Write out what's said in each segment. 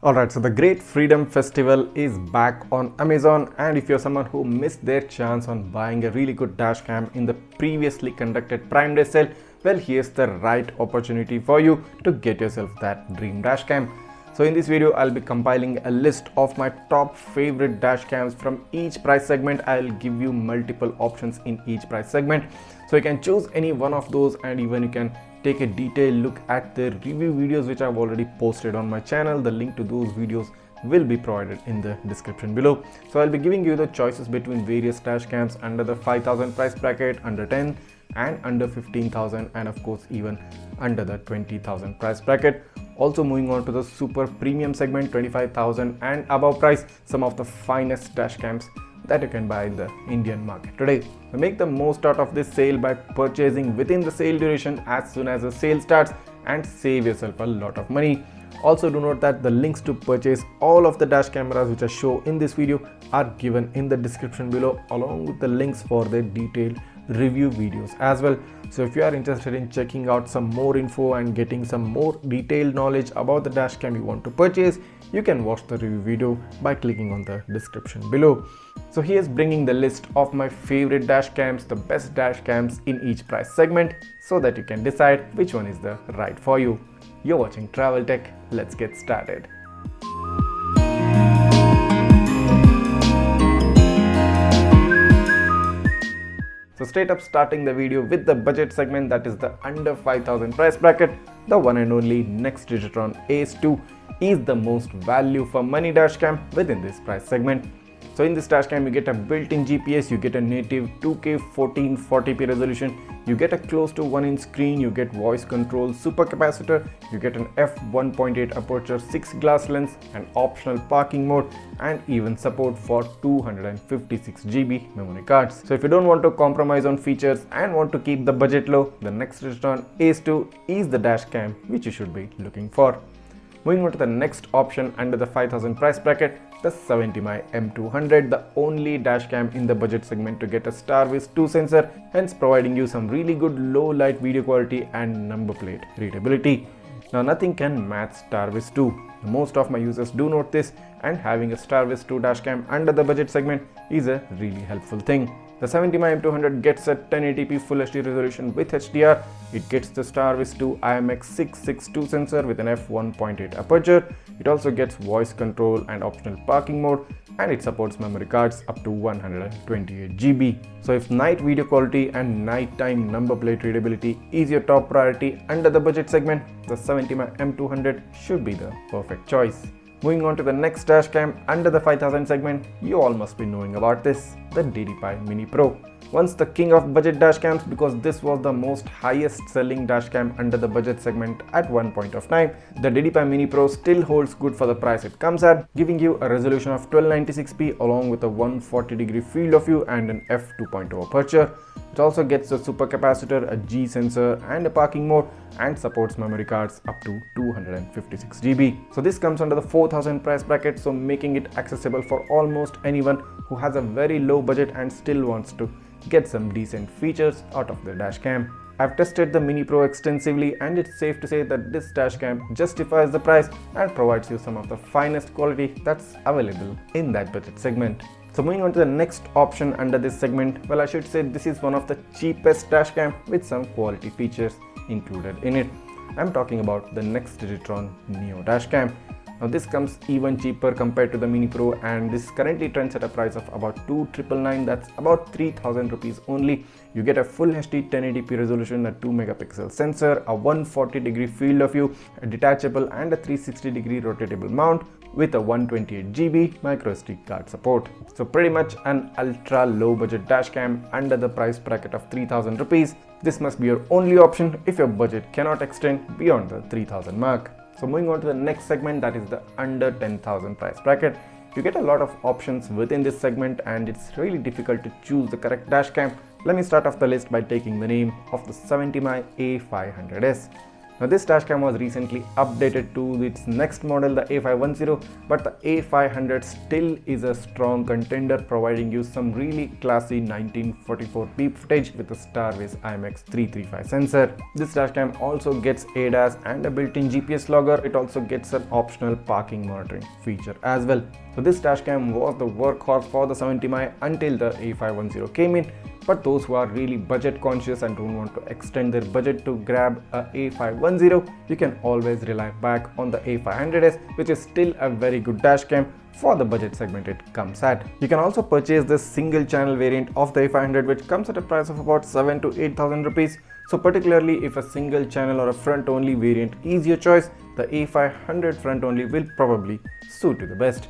Alright, so the Great Freedom Festival is back on Amazon, and if you're someone who missed their chance on buying a really good dashcam in the previously conducted Prime Day sale, well, here's the right opportunity for you to get yourself that dream dashcam. So in this video, I'll be compiling a list of my top favorite dashcams from each price segment. I'll give you multiple options in each price segment, so you can choose any one of those, and even you can take a detailed look at the review videos which I've already posted on my channel. The link to those videos will be provided in the description below. So I'll be giving you the choices between various dashcams under the 5,000 price bracket, under 10 and under 15,000, and of course even under the 20,000 price bracket. Also moving on to the super premium segment, 25,000 and above price, some of the finest dashcams that you can buy in the Indian market today. So make the most out of this sale by purchasing within the sale duration as soon as the sale starts and save yourself a lot of money. Also do note that the links to purchase all of the dash cameras which I show in this video are given in the description below, along with the links for the detailed review videos as well. So if you are interested in checking out some more info and getting some more detailed knowledge about the dashcam you want to purchase, you can watch the review video by clicking on the description below. So here's bringing the list of my favorite dashcams, the best dashcams in each price segment, so that you can decide which one is the right for you. You're watching Travel Tech. Let's get started. So straight up starting the video with the budget segment, that is the under 5,000 price bracket. The one and only Nexdigitron ACE 2 is the most value for money dashcam within this price segment. So in this dashcam you get a built-in GPS, you get a native 2K 1440p resolution, you get a close to 1-inch screen, you get voice control, super capacitor, you get an f1.8 aperture 6 glass lens, an optional parking mode, and even support for 256GB memory cards. So if you don't want to compromise on features and want to keep the budget low, the Nexdigitron ACE 2 is the dashcam which you should be looking for. Moving on to the next option under the 5,000 price bracket, the 70mm M200, the only dashcam in the budget segment to get a StarVis 2 sensor, hence providing you some really good low light video quality and number plate readability. Now nothing can match StarVis 2. Most of my users do note this, and having a StarVis 2 dashcam under the budget segment is a really helpful thing. The 70mm M200 gets a 1080p Full HD resolution with HDR. It gets the StarVis 2 IMX662 sensor with an f1.8 aperture. It also gets voice control and optional parking mode, and it supports memory cards up to 128GB. So if night video quality and nighttime number plate readability is your top priority under the budget segment, the 70mm M200 should be the perfect choice. Moving on to the next dashcam under the 5,000 segment, you all must be knowing about this, the DDPAI Mini Pro. Once the king of budget dashcams, because this was the most highest selling dashcam under the budget segment at one point of time, the DDPAI Mini Pro still holds good for the price it comes at, giving you a resolution of 1296p along with a 140-degree field of view and an f2.0 aperture. It also gets a super capacitor, a G sensor, and a parking mode, and supports memory cards up to 256GB. So this comes under the 4,000 price bracket, so making it accessible for almost anyone who has a very low budget and still wants to get some decent features out of their dashcam. I've tested the Mini Pro extensively, and it's safe to say that this dashcam justifies the price and provides you some of the finest quality that's available in that budget segment. So moving on to the next option under this segment, well, I should say this is one of the cheapest dashcam with some quality features included in it. I'm talking about the Nexdigitron Neo dashcam. Now this comes even cheaper compared to the Mini Pro, and this currently trends at a price of about 2,999, that's about 3,000 rupees only. You get a Full HD 1080p resolution, a 2-megapixel sensor, a 140-degree field of view, a detachable and a 360-degree rotatable mount with a 128GB micro SD card support. So pretty much an ultra low budget dashcam under the price bracket of 3,000 rupees. This must be your only option if your budget cannot extend beyond the 3,000 mark. So moving on to the next segment, that is the under 10,000 price bracket. You get a lot of options within this segment, and it's really difficult to choose the correct dashcam. Let me start off the list by taking the name of the 70mm A500S. Now this dashcam was recently updated to its next model, the A510, but the A500 still is a strong contender, providing you some really classy 1944 peep footage with a Starways IMX335 sensor. This dashcam also gets ADAS and a built-in GPS logger. It also gets an optional parking monitoring feature as well. So this dashcam was the workhorse for the 70mm until the A510 came in. But those who are really budget conscious and don't want to extend their budget to grab a A510, you can always rely back on the A500S, which is still a very good dashcam for the budget segment it comes at. You can also purchase this single channel variant of the A500, which comes at a price of about 7,000 to 8,000 rupees. So particularly if a single channel or a front only variant is your choice, the A500 front only will probably suit you the best.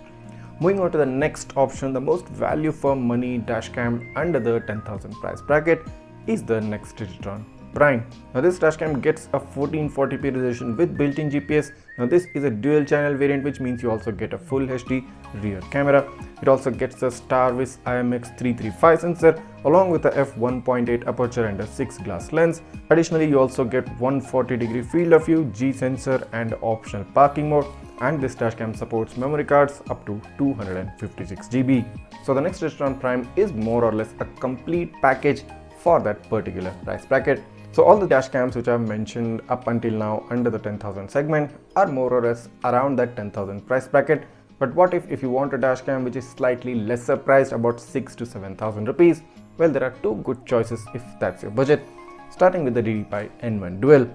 Moving on to the next option, the most value for money dashcam under the 10,000 price bracket is the Nexdigitron Prime. Now this dashcam gets a 1440p resolution with built-in GPS. Now this is a dual channel variant, which means you also get a full HD rear camera. It also gets the Starways IMX335 sensor along with a f1.8 aperture and a 6 glass lens. Additionally, you also get 140-degree field of view, G sensor and optional parking mode. And this dashcam supports memory cards up to 256 GB. So the Nexdigitron Prime is more or less a complete package for that particular price bracket. So all the dashcams which I've mentioned up until now under the 10,000 segment are more or less around that 10,000 price bracket. But what if you want a dashcam which is slightly lesser priced, about 6,000 to 7,000 rupees? Well, there are two good choices if that's your budget. Starting with the DDPAI N5 Dual.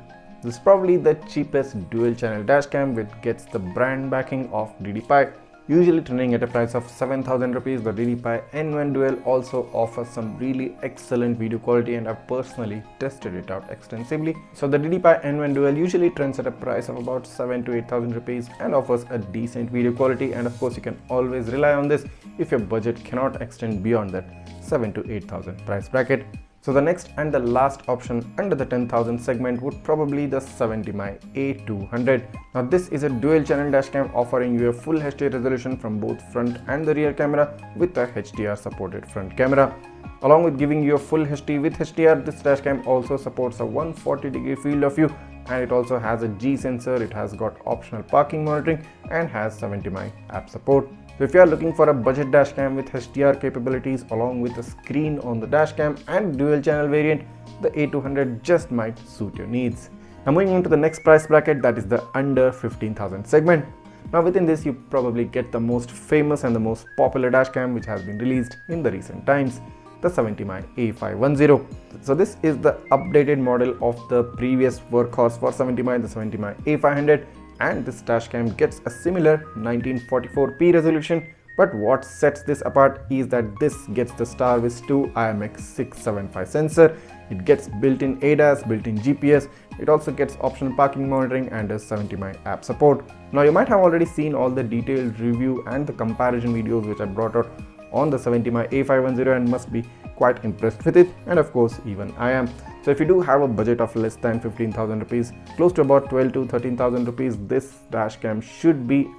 This is probably the cheapest dual channel dashcam which gets the brand backing of DDPAI. Usually trending at a price of 7,000 rupees, the DDPAI N5 Dual also offers some really excellent video quality, and I've personally tested it out extensively. So the DDPAI N5 Dual usually trends at a price of about 7,000 to 8,000 rupees and offers a decent video quality, and of course you can always rely on this if your budget cannot extend beyond that 7,000 to 8,000 price bracket. So the next and the last option under the 10,000 segment would probably the 70mm A200. Now this is a dual channel dashcam offering you a full HD resolution from both front and the rear camera with a HDR supported front camera. Along with giving you a full HD with HDR, this dashcam also supports a 140-degree field of view, and it also has a G sensor, it has got optional parking monitoring and has 70mm app support. So if you are looking for a budget dashcam with HDR capabilities along with a screen on the dashcam and dual channel variant, the A200 just might suit your needs. Now moving on to the next price bracket, that is the under 15,000 segment. Now within this you probably get the most famous and the most popular dashcam which has been released in the recent times, the 70mm A510. So this is the updated model of the previous workhorse for 70mm, the 70mm A500. And this dashcam gets a similar 1944p resolution, but what sets this apart is that this gets the Starways 2 IMX675 sensor. It gets built-in ADAS, built-in GPS. It also gets optional parking monitoring and a 70mm app support. Now you might have already seen all the detailed review and the comparison videos which I brought out on the 70mm A510 and must be quite impressed with it, and of course even I am. So if you do have a budget of less than 15,000 rupees, close to about 12,000 to 13,000 rupees, this dashcam should be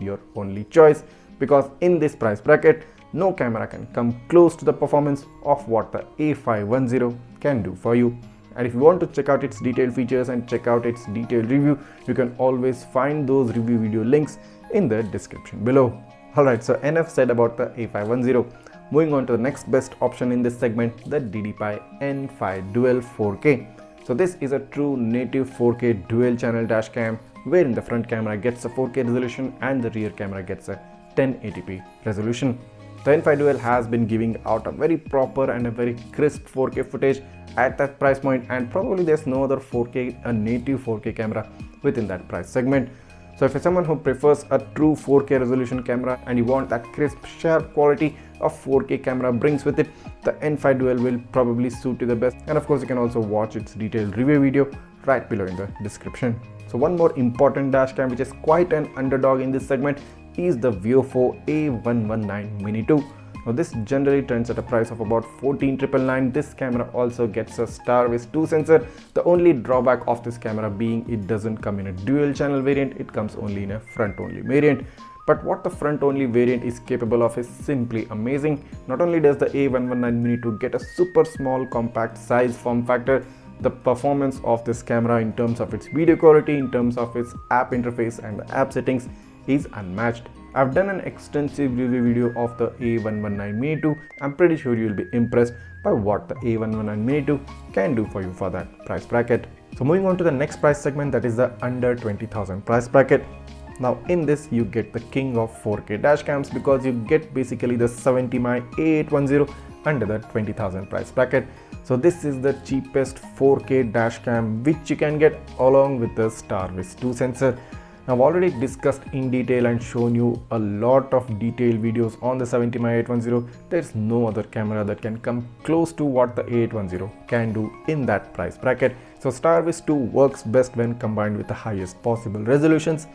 your only choice, because in this price bracket no camera can come close to the performance of what the A510 can do for you. And if you want to check out its detailed features and check out its detailed review, you can always find those review video links in the description below. Alright, so enough said about the A510. Moving on to the next best option in this segment, the DDPAI N5 Dual 4K. So this is a true native 4K dual channel dashcam wherein the front camera gets a 4K resolution and the rear camera gets a 1080p resolution. The N5 Dual has been giving out a very proper and a very crisp 4K footage at that price point, and probably there's no other 4K, a native 4K camera within that price segment. So if you're someone who prefers a true 4K resolution camera and you want that crisp, sharp quality of 4K camera brings with it, the N5 Dual will probably suit you the best. And of course you can also watch its detailed review video right below in the description. So one more important dashcam which is quite an underdog in this segment is the VIOFO A119 Mini 2. Now this generally trends at a price of about 14,999. This camera also gets a Starways 2 sensor. The only drawback of this camera being it doesn't come in a dual channel variant, it comes only in a front only variant. But what the front only variant is capable of is simply amazing. Not only does the A119 Mini 2 get a super small compact size form factor, the performance of this camera in terms of its video quality, in terms of its app interface and the app settings is unmatched. I've done an extensive review video of the A119 Mini 2. I'm pretty sure you'll be impressed by what the A119 Mini 2 can do for you for that price bracket. So moving on to the next price segment, that is the under 20,000 price bracket. Now in this you get the king of 4K dash cams, because you get basically the 70mm A810 under the 20,000 price bracket. So this is the cheapest 4K dash cam which you can get along with the Starvis 2 sensor. Now I've already discussed in detail and shown you a lot of detailed videos on the 70mm A810. There's no other camera that can come close to what the A810 can do in that price bracket. So Starvis 2 works best when combined with the highest possible resolutions,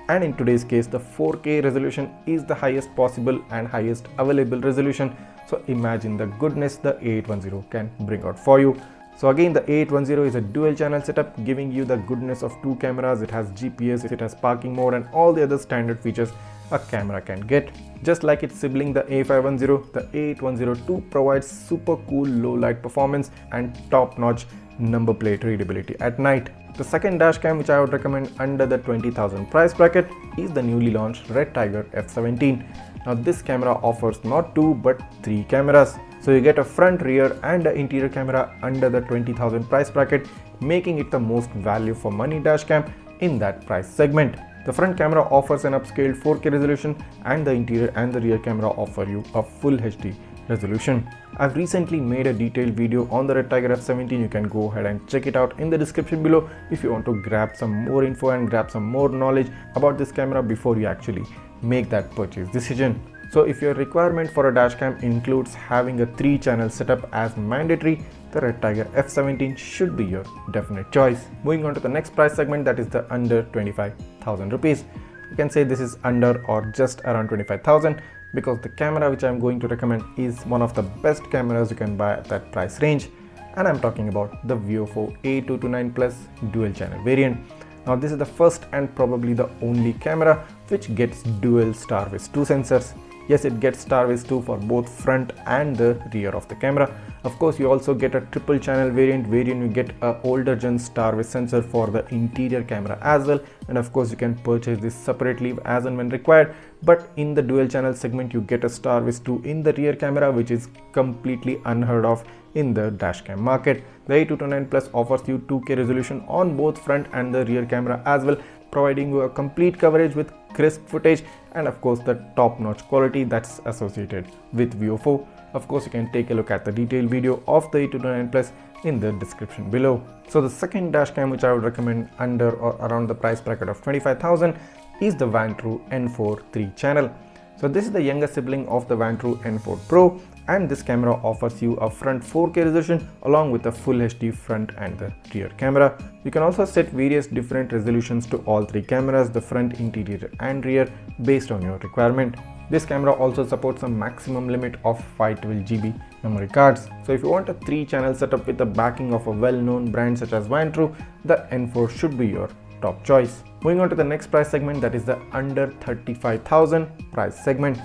and in today's case the 4K resolution is the highest possible and highest available resolution. So imagine the goodness the A810 can bring out for you. So again, the A810 is a dual channel setup, giving you the goodness of two cameras. It has GPS, it has parking mode and all the other standard features a camera can get. Just like its sibling the A510, the A810 too provides super cool low light performance and top-notch number plate readability at night. The second dash cam which I would recommend under the 20,000 price bracket is the newly launched Redtiger F17. Now this camera offers not two but three cameras. So you get a front, rear and an interior camera under the 20,000 price bracket, making it the most value for money dash cam in that price segment. The front camera offers an upscaled 4K resolution and the interior and the rear camera offer you a full HD resolution. I've recently made a detailed video on the Redtiger F17. You can go ahead and check it out in the description below if you want to grab some more info and grab some more knowledge about this camera before you actually make that purchase decision. So if your requirement for a dashcam includes having a 3-channel setup as mandatory, the Redtiger F17 should be your definite choice. Moving on to the next price segment, that is the under 25,000 rupees. You can say this is under or just around 25,000 because the camera which I'm going to recommend is one of the best cameras you can buy at that price range, and I'm talking about the VIOFO A229 Plus dual channel variant. Now this is the first and probably the only camera which gets dual Starvis 2 sensors. Yes, it gets Starvis 2 for both front and the rear of the camera. Of course, you also get a triple channel variant wherein you get a older gen Starvis sensor for the interior camera as well, and of course you can purchase this separately as and when required. But in the dual channel segment you get a Starvis 2 in the rear camera, which is completely unheard of in the dashcam market. The A229 Plus offers you 2K resolution on both front and the rear camera as well, providing you a complete coverage with crisp footage and of course the top-notch quality that's associated with VIOFO. Of course, you can take a look at the detailed video of the A229 Plus in the description below. So the second dashcam which I would recommend under or around the price bracket of 25,000 is the Vantrue N4 3-channel. So this is the younger sibling of the Vantrue N4 Pro, and this camera offers you a front 4K resolution along with a full HD front and the rear camera. You can also set various different resolutions to all three cameras, the front, interior and rear, based on your requirement. This camera also supports a maximum limit of 512GB memory cards. So if you want a 3-channel setup with the backing of a well-known brand such as Vantrue, the N4 should be your top choice. Moving on to the next price segment, that is the under 35,000 price segment.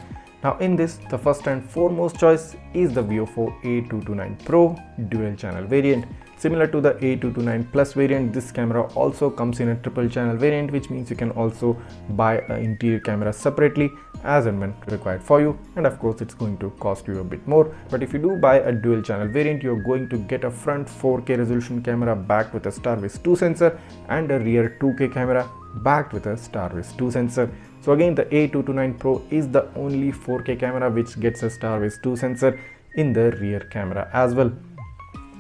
Now in this, the first and foremost choice is the VIOFO A229 Pro dual channel variant. Similar to the A229 Plus variant, this camera also comes in a triple channel variant, which means you can also buy an interior camera separately as and when required for you, and of course it's going to cost you a bit more. But if you do buy a dual channel variant, you're going to get a front 4K resolution camera backed with a Starvis 2 sensor and a rear 2K camera backed with a Starvis 2 sensor. So again, the A229 Pro is the only 4K camera which gets a Starvis 2 sensor in the rear camera as well.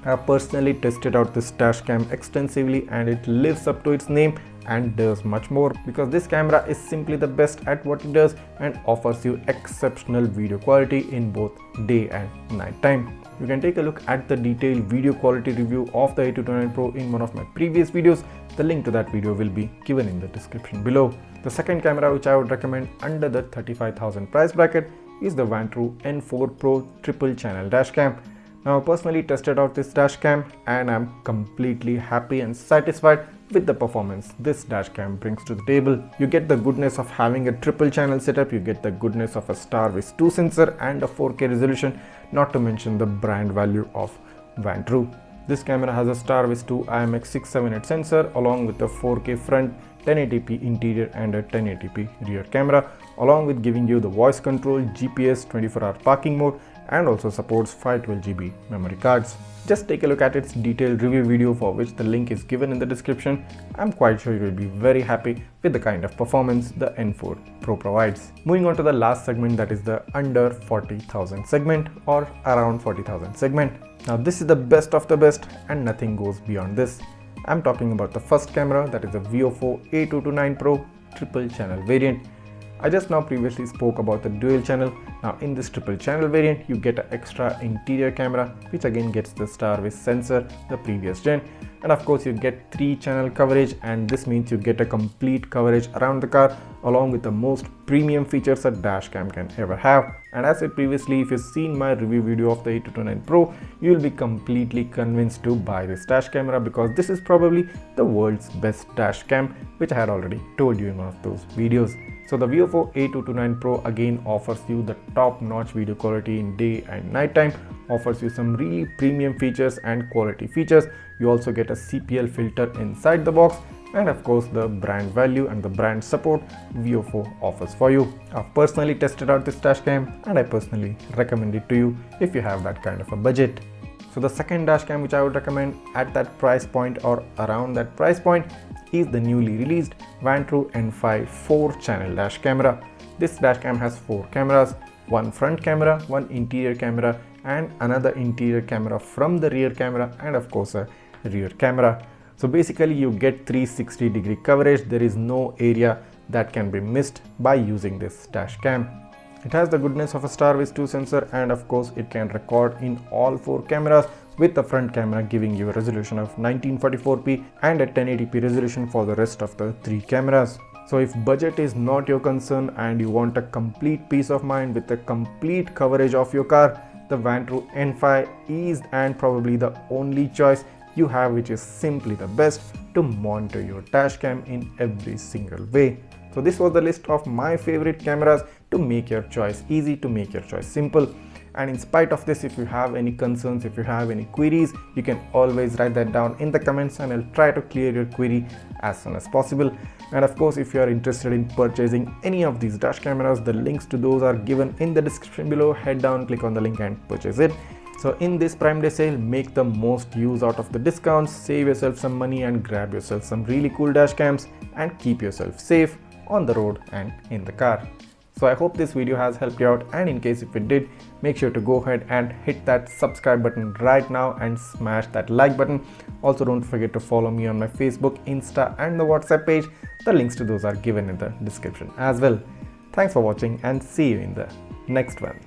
I have personally tested out this dashcam extensively and it lives up to its name and does much more, because this camera is simply the best at what it does and offers you exceptional video quality in both day and night time. You can take a look at the detailed video quality review of the A229 Pro in one of my previous videos. The link to that video will be given in the description below. The second camera which I would recommend under the 35,000 price bracket is the Vantrue N4 Pro triple channel dashcam. Now I personally tested out this dashcam and I'm completely happy and satisfied with the performance this dashcam brings to the table. You get the goodness of having a triple channel setup, you get the goodness of a Starvis 2 sensor and a 4K resolution, not to mention the brand value of Vantrue. This camera has a Starvis 2 IMX678 sensor along with a 4K front, 1080p interior and a 1080p rear camera, along with giving you the voice control, GPS, 24-hour parking mode, and also supports 512GB memory cards. Just take a look at its detailed review video, for which the link is given in the description. I'm quite sure you will be very happy with the kind of performance the N4 Pro provides. Moving on to the last segment, that is the under 40,000 segment or around 40,000 segment. Now this is the best of the best and nothing goes beyond this. I'm talking about the first camera, that is the VIOFO A229 Pro triple channel variant. I just now previously spoke about the dual channel. Now in this triple channel variant, you get an extra interior camera, which again gets the Starvis sensor, the previous gen, and of course you get 3-channel coverage, and this means you get a complete coverage around the car along with the most premium features a dash cam can ever have. And as said previously, if you've seen my review video of the A229 Pro, you will be completely convinced to buy this dash camera, because this is probably the world's best dash cam, which I had already told you in one of those videos. So the VIOFO A229 Pro again offers you the top-notch video quality in day and night time, offers you some really premium features and quality features. You also get a CPL filter inside the box, and of course the brand value and the brand support VIOFO offers for you. I've personally tested out this dash cam and I personally recommend it to you if you have that kind of a budget. So the second dash cam which I would recommend at that price point or around that price point is the newly released Vantrue N5 4-channel dash camera. This dash cam has 4 cameras, one front camera, one interior camera, and another interior camera from the rear camera, and of course a rear camera. So basically you get 360-degree coverage. There is no area that can be missed by using this dash cam. It has the goodness of a Starvis 2 sensor, and of course it can record in all 4 cameras, with the front camera giving you a resolution of 1944p and a 1080p resolution for the rest of the 3 cameras. So if budget is not your concern and you want a complete peace of mind with a complete coverage of your car, the Vantrue N5 is and probably the only choice you have, which is simply the best to monitor your dash cam in every single way. So this was the list of my favorite cameras to make your choice easy, to make your choice simple. And in spite of this, if you have any concerns, if you have any queries, you can always write that down in the comments and I'll try to clear your query as soon as possible. And of course, if you are interested in purchasing any of these dash cameras, the links to those are given in the description below. Head down, click on the link and purchase it. So in this Prime Day sale, make the most use out of the discounts, save yourself some money and grab yourself some really cool dash cams and keep yourself safe on the road and in the car. So I hope this video has helped you out, and in case if it did, make sure to go ahead and hit that subscribe button right now and smash that like button. Also don't forget to follow me on my Facebook, Insta and the WhatsApp page. The links to those are given in the description as well. Thanks for watching and see you in the next one.